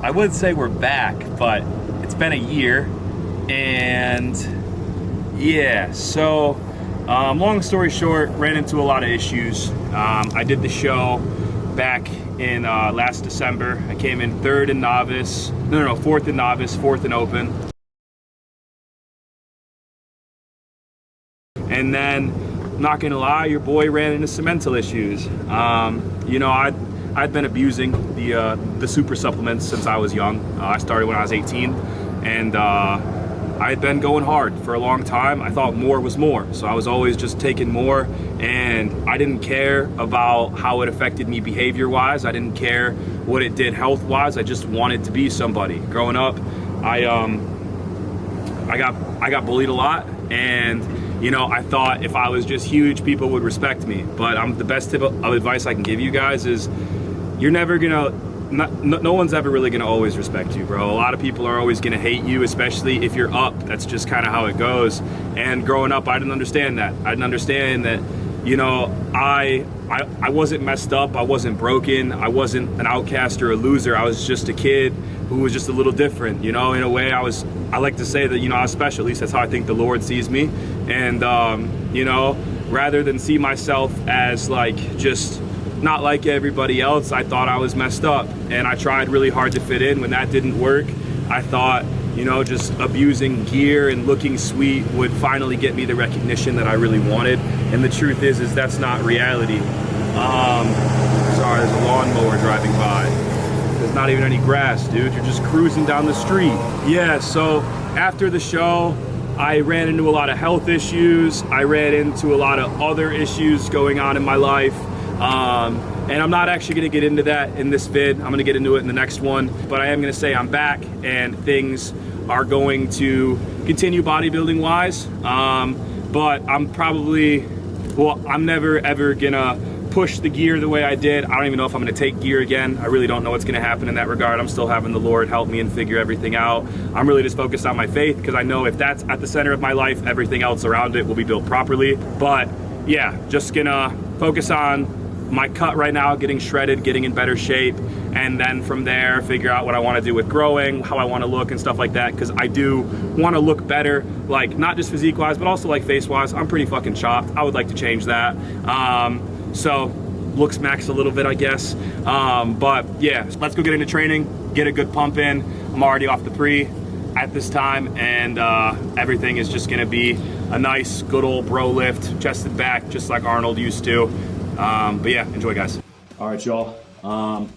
I would say we're back, but it's been a year, and yeah, so long story short, ran into a lot of issues. I did the show back in last December. I came in fourth in novice, fourth in open. And then, not gonna lie, your boy ran into some mental issues. You know, I'd been abusing the super supplements since I was young. I started when I was 18, and I had been going hard for a long time. I thought more was more, so I was always just taking more, and I didn't care about how it affected me behavior-wise. I didn't care what it did health-wise. I just wanted to be somebody. Growing up, I got bullied a lot, and you know, I thought if I was just huge, people would respect me. But the best tip of advice I can give you guys is you're never gonna, no one's ever really gonna always respect you, bro. A lot of people are always gonna hate you, especially if you're up. That's just kind of how it goes. And growing up, I didn't understand that. I didn't understand that, you know, I wasn't messed up, I wasn't broken, I wasn't an outcast or a loser. I was just a kid who was just a little different, you know. In a way, I like to say that, you know, I was special. At least that's how I think the Lord sees me. And you know, rather than see myself as like just not like everybody else, I thought I was messed up, and I tried really hard to fit in. When that didn't work, I thought, you know, just abusing gear and looking sweet would finally get me the recognition that I really wanted. And the truth is that's not reality. Sorry, there's a lawnmower driving by. There's not even any grass, dude. You're just cruising down the street. Yeah, so after the show, I ran into a lot of health issues. I ran into a lot of other issues going on in my life. And I'm not actually gonna get into that in this vid. I'm gonna get into it in the next one. But I am gonna say I'm back, and things are going to continue bodybuilding wise. But I'm never ever gonna push the gear the way I did. I don't even know if I'm gonna take gear again. I really don't know what's gonna happen in that regard. I'm still having the Lord help me and figure everything out. I'm really just focused on my faith, because I know if that's at the center of my life, everything else around it will be built properly. But yeah, just gonna focus on my cut right now, getting shredded, getting in better shape, and then from there figure out what I want to do with growing, how I want to look and stuff like that, because I do want to look better, like not just physique wise but also like face wise. I'm pretty fucking chopped. I would like to change that. So looks max a little bit, I guess. But yeah, let's go get into training, get a good pump in. I'm already off the pre at this time, and everything is just gonna be a nice good old bro lift, chest and back, just like Arnold used to. But yeah, enjoy, guys. All right, y'all.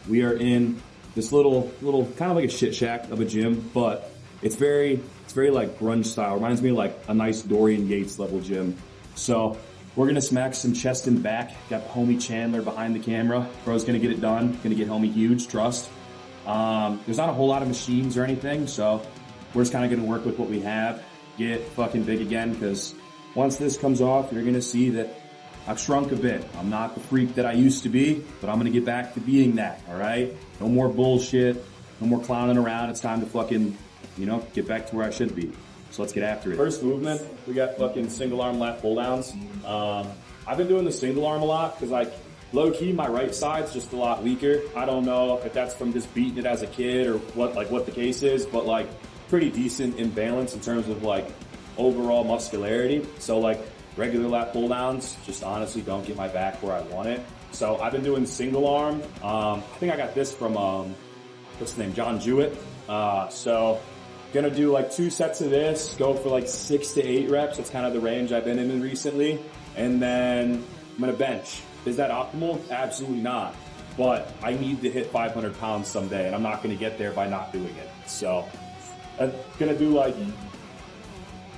We are in this little kind of like a shit shack of a gym, but it's very like grunge style. Reminds me of like a nice Dorian Yates level gym. So we're gonna smack some chest and back. Got homie Chandler behind the camera. Bro's gonna get it done. Gonna get homie huge, trust. There's not a whole lot of machines or anything, so we're just kind of gonna work with what we have. Get fucking big again, because once this comes off, you're gonna see that I've shrunk a bit. I'm not the freak that I used to be, but I'm gonna get back to being that, all right? No more bullshit, no more clowning around. It's time to fucking, you know, get back to where I should be. So let's get after it. First movement, we got fucking single arm lat pull downs. I've been doing the single arm a lot because, like, low key, my right side's just a lot weaker. I don't know if that's from just beating it as a kid or what the case is, but like pretty decent imbalance in terms of like overall muscularity. So like, regular lat pull downs just honestly don't get my back where I want it. So I've been doing single arm. I think I got this from, what's his name, John Jewett. So gonna do like 2 sets of this, go for like 6 to 8 reps. That's kind of the range I've been in recently. And then I'm gonna bench. Is that optimal? Absolutely not. But I need to hit 500 pounds someday, and I'm not gonna get there by not doing it. So I'm gonna do like,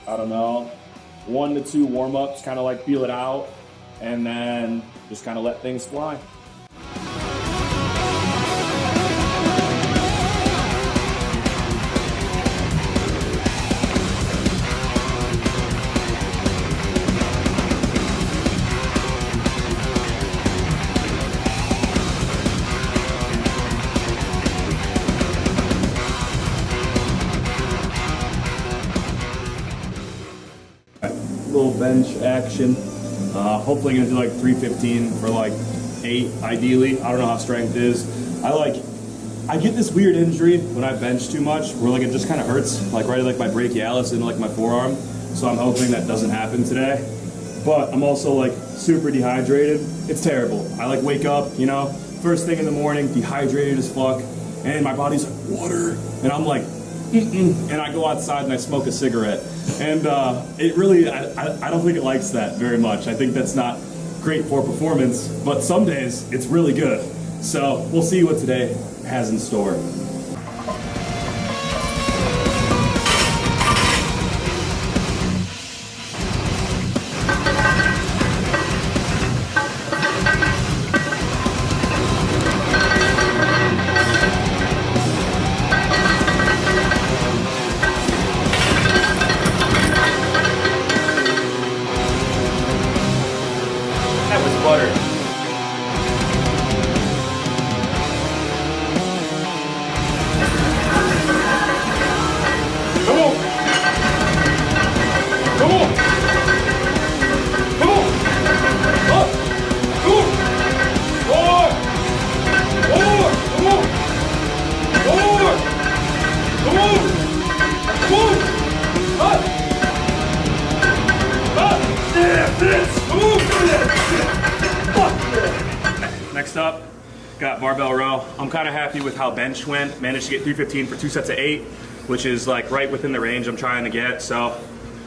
I don't know, 1 to 2 warm-ups, kind of like feel it out, and then just kind of let things fly. Little bench action. Hopefully gonna do like 315 for like 8 ideally. I don't know how strength is. I like I get this weird injury when I bench too much, where like it just kind of hurts, like right at like my brachialis and like my forearm. So I'm hoping that doesn't happen today. But I'm also like super dehydrated. It's terrible. I like wake up, you know, first thing in the morning, dehydrated as fuck, and my body's like water, and I'm like, and I go outside and I smoke a cigarette, and it really, I don't think it likes that very much. I think that's not great for performance, but some days it's really good. So we'll see what today has in store. That was butter. Next up, got barbell row. I'm kind of happy with how bench went. Managed to get 315 for 2 sets of 8, which is like right within the range I'm trying to get. So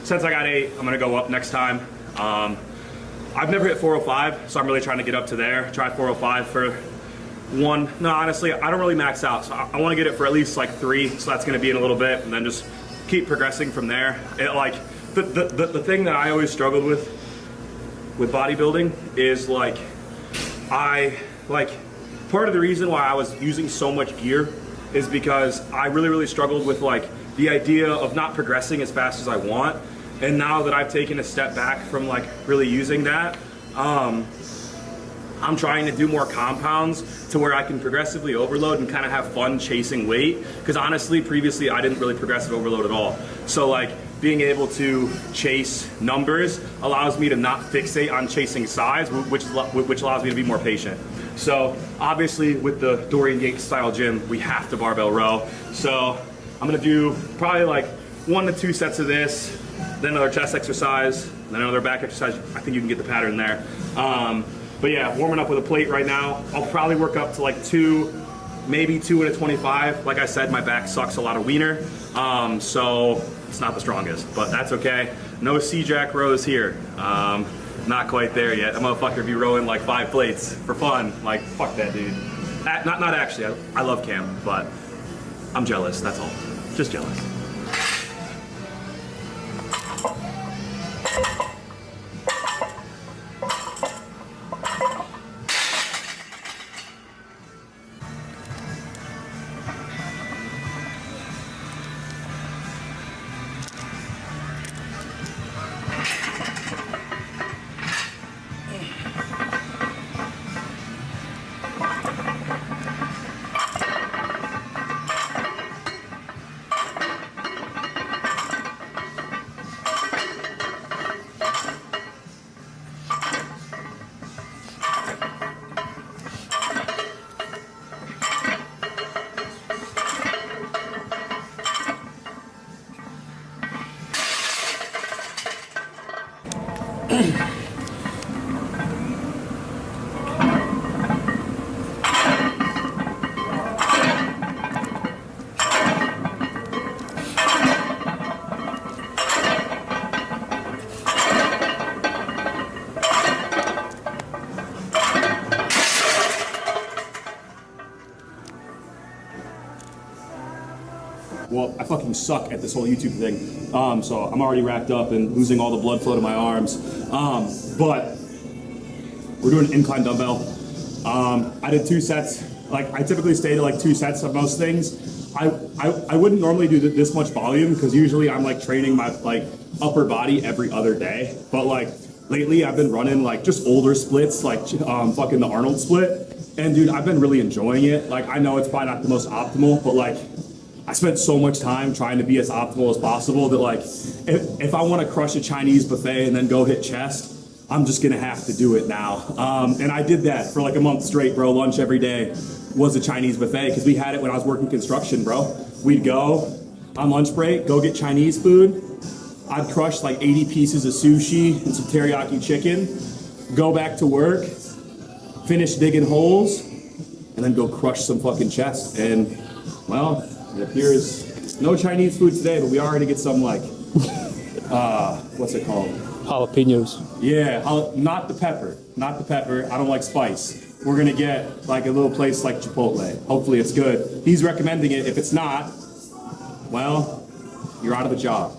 since I got 8, I'm gonna go up next time. I've never hit 405, so I'm really trying to get up to there. Try 405 for 1. No, honestly, I don't really max out. So I want to get it for at least like 3. So that's gonna be in a little bit, and then just keep progressing from there. It, like the thing that I always struggled with bodybuilding is like, part of the reason why I was using so much gear is because I really struggled with like the idea of not progressing as fast as I want. And now that I've taken a step back from like really using that, I'm trying to do more compounds to where I can progressively overload and kind of have fun chasing weight. Because honestly, previously I didn't really progressive overload at all. So like being able to chase numbers allows me to not fixate on chasing size, which allows me to be more patient. So obviously with the Dorian Yates style gym, we have to barbell row. So I'm gonna do probably like 1 to 2 sets of this, then another chest exercise, then another back exercise. I think you can get the pattern there. But yeah, warming up with a plate right now. I'll probably work up to like 2, maybe 2 and a 25. Like I said, my back sucks a lot of wiener, so it's not the strongest, but that's okay. No C-jack rows here. Not quite there yet. That motherfucker be rowing like 5 plates for fun. Like, fuck that, dude. Not actually. I love Cam, but I'm jealous, that's all. Just jealous. Well, I fucking suck at this whole YouTube thing. So I'm already racked up and losing all the blood flow to my arms. But we're doing incline dumbbell. I did 2 sets. Like I typically stay to like 2 sets of most things. I wouldn't normally do this much volume because usually I'm like training my like upper body every other day. But like lately I've been running like just older splits, like fucking the Arnold split. And dude, I've been really enjoying it. Like I know it's probably not the most optimal, but like I spent so much time trying to be as optimal as possible that like if I want to crush a Chinese buffet and then go hit chest, I'm just gonna have to do it now. And I did that for like a month straight, bro. Lunch every day was a Chinese buffet because we had it when I was working construction, bro. We'd go on lunch break, go get Chinese food. I'd crush like 80 pieces of sushi and some teriyaki chicken, go back to work, finish digging holes, and then go crush some fucking chest. And well, it appears no Chinese food today, but we are gonna get some like, what's it called? Jalapenos. Yeah, not the pepper. Not the pepper. I don't like spice. We're gonna get like a little place like Chipotle. Hopefully it's good. He's recommending it. If it's not, well, you're out of a job.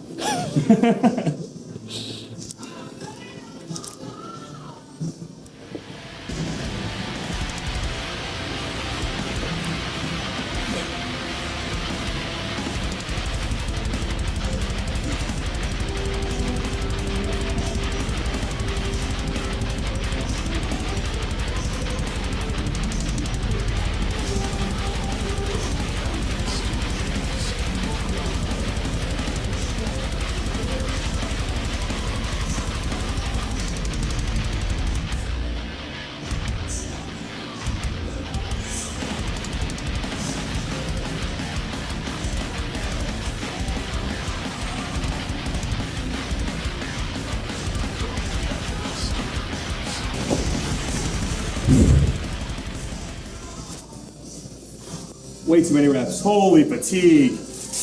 Way too many reps. Holy fatigue.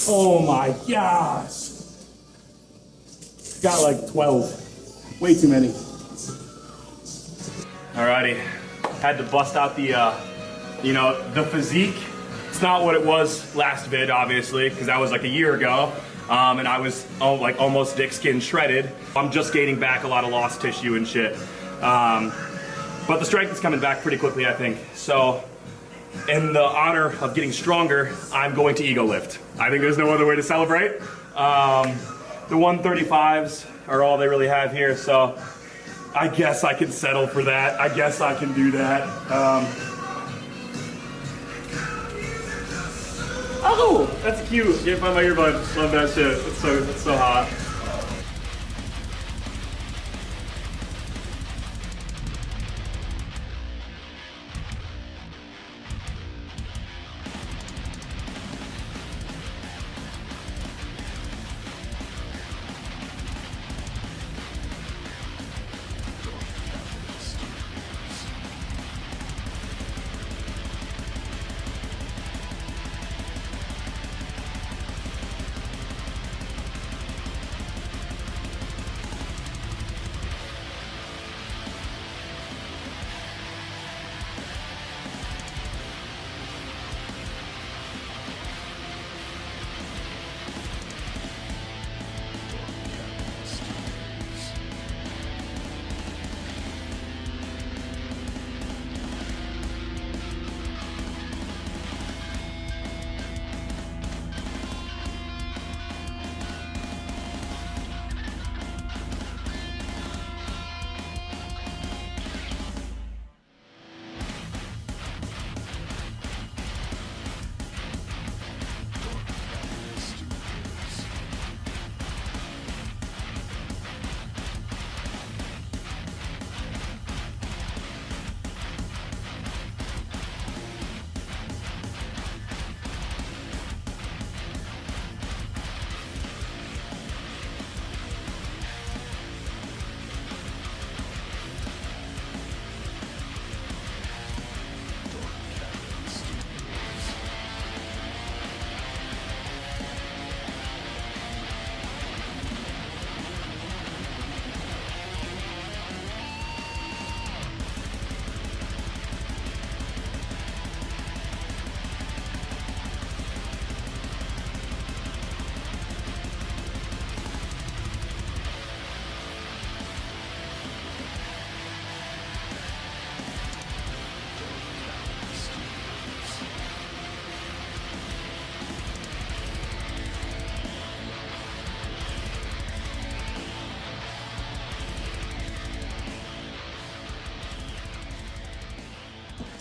Oh my gosh. Got like 12. Way too many. Alrighty, had to bust out the, the physique. It's not what it was last vid, obviously, because that was like a year ago, and I was like almost dick skin shredded. I'm just gaining back a lot of lost tissue and shit. But the strength is coming back pretty quickly, I think. So, in the honor of getting stronger, I'm going to ego lift. I think there's no other way to celebrate. The 135s are all they really have here, so I guess I can settle for that. I guess I can do that. Oh, that's cute. Can't find my earbud. Love that shit. It's so hot.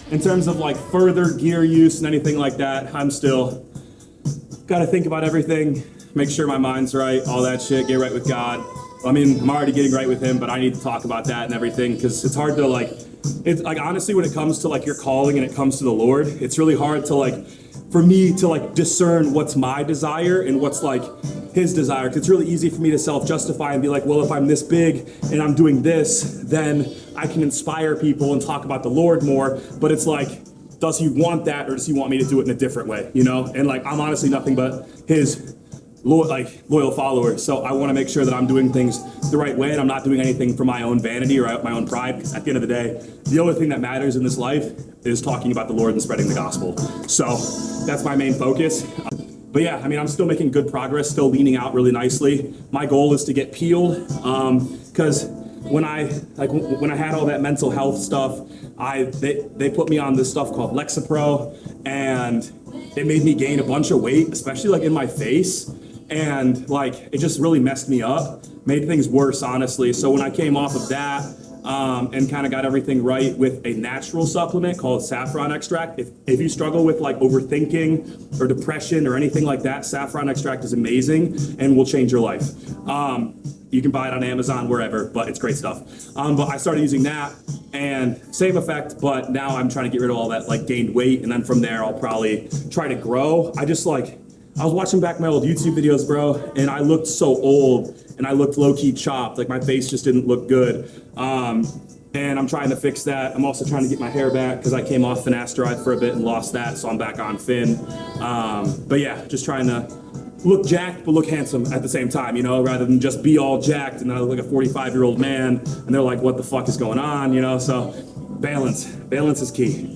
In terms of like further gear use and anything like that, I'm still got to think about everything, make sure my mind's right, all that shit, get right with God. I mean, I'm already getting right with him, but I need to talk about that and everything, because it's hard to like, it's like, honestly, when it comes to like your calling and it comes to the Lord, it's really hard to like, for me to like discern what's my desire and what's like his desire. 'Cause it's really easy for me to self-justify and be like, well, if I'm this big and I'm doing this, then I can inspire people and talk about the Lord more. But it's like, does he want that, or does he want me to do it in a different way, you know? And like, I'm honestly nothing but his loyal follower. So I want to make sure that I'm doing things the right way, and I'm not doing anything for my own vanity or my own pride, because at the end of the day, the only thing that matters in this life is talking about the Lord and spreading the gospel. So that's my main focus. But yeah, I mean, I'm still making good progress, still leaning out really nicely. My goal is to get peeled, because when I had all that mental health stuff, they put me on this stuff called Lexapro, and it made me gain a bunch of weight, especially like in my face. And like, it just really messed me up, made things worse, honestly. So when I came off of that, and kind of got everything right with a natural supplement called saffron extract. If you struggle with like overthinking or depression or anything like that, saffron extract is amazing and will change your life. You can buy it on Amazon, wherever, but it's great stuff. But I started using that, and same effect, but now I'm trying to get rid of all that like gained weight, and then from there I'll probably try to grow. I was watching back my old YouTube videos, bro, and I looked so old, and I looked low-key chopped. Like, my face just didn't look good. And I'm trying to fix that. I'm also trying to get my hair back, because I came off finasteride for a bit and lost that, so I'm back on Fin. But yeah, just trying to look jacked but look handsome at the same time, you know, rather than just be all jacked and I look like a 45-year-old man, and they're like, what the fuck is going on, you know? So balance is key.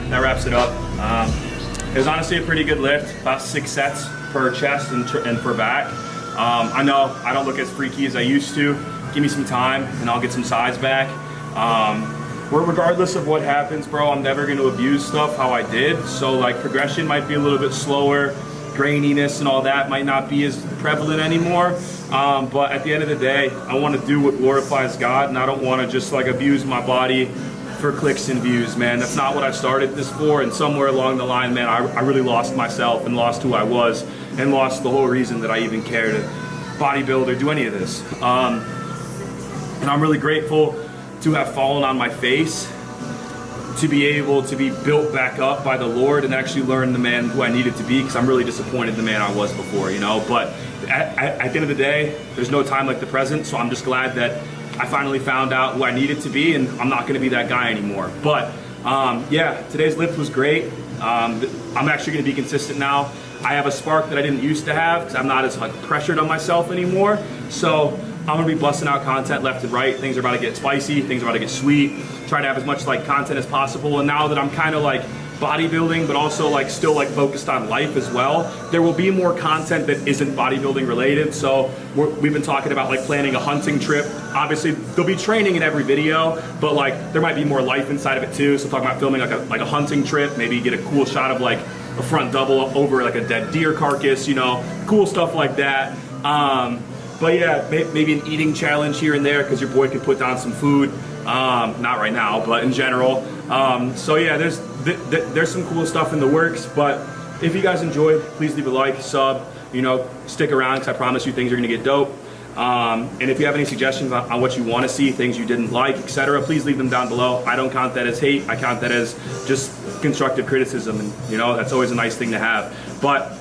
That wraps it up. It was honestly a pretty good lift, about 6 sets per chest and per back. I know I don't look as freaky as I used to. Give me some time and I'll get some size back. Regardless of what happens, bro, I'm never going to abuse stuff how I did. So like, progression might be a little bit slower, graininess and all that might not be as prevalent anymore. But at the end of the day, I want to do what glorifies God, and I don't want to just like abuse my body for clicks and views, man. That's not what I started this for, and somewhere along the line, man, I really lost myself and lost who I was and lost the whole reason that I even cared to bodybuild or do any of this. And I'm really grateful to have fallen on my face, to be able to be built back up by the Lord and actually learn the man who I needed to be, because I'm really disappointed in the man I was before, you know. But at the end of the day, there's no time like the present, so I'm just glad that I finally found out who I needed to be, and I'm not going to be that guy anymore. But yeah, today's lift was great. I'm actually going to be consistent now. I have a spark that I didn't used to have, because I'm not as like pressured on myself anymore. So I'm going to be busting out content left and right. Things are about to get spicy. Things are about to get sweet. Try to have as much like content as possible. And now that I'm kind of like bodybuilding, but also like still like focused on life as well, there will be more content that isn't bodybuilding related. So we've been talking about like planning a hunting trip. Obviously there'll be training in every video, but like there might be more life inside of it too. So talking about filming like a hunting trip, maybe get a cool shot of like a front double over like a dead deer carcass, you know, cool stuff like that. But yeah, maybe an eating challenge here and there, because your boy can put down some food. Not right now, but in general. So yeah, there's some cool stuff in the works. But if you guys enjoyed, please leave a like, sub, you know, stick around, because I promise you things are gonna get dope. And if you have any suggestions on what you want to see, things you didn't like, etc., please leave them down below. I don't count that as hate. I count that as just constructive criticism, and you know, that's always a nice thing to have. But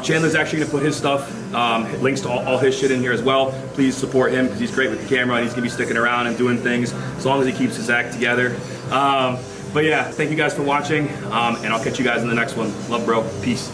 Chandler's actually going to put his stuff, links to all his shit in here as well. Please support him, because he's great with the camera and he's going to be sticking around and doing things as long as he keeps his act together. But yeah, thank you guys for watching, and I'll catch you guys in the next one. Love, bro. Peace.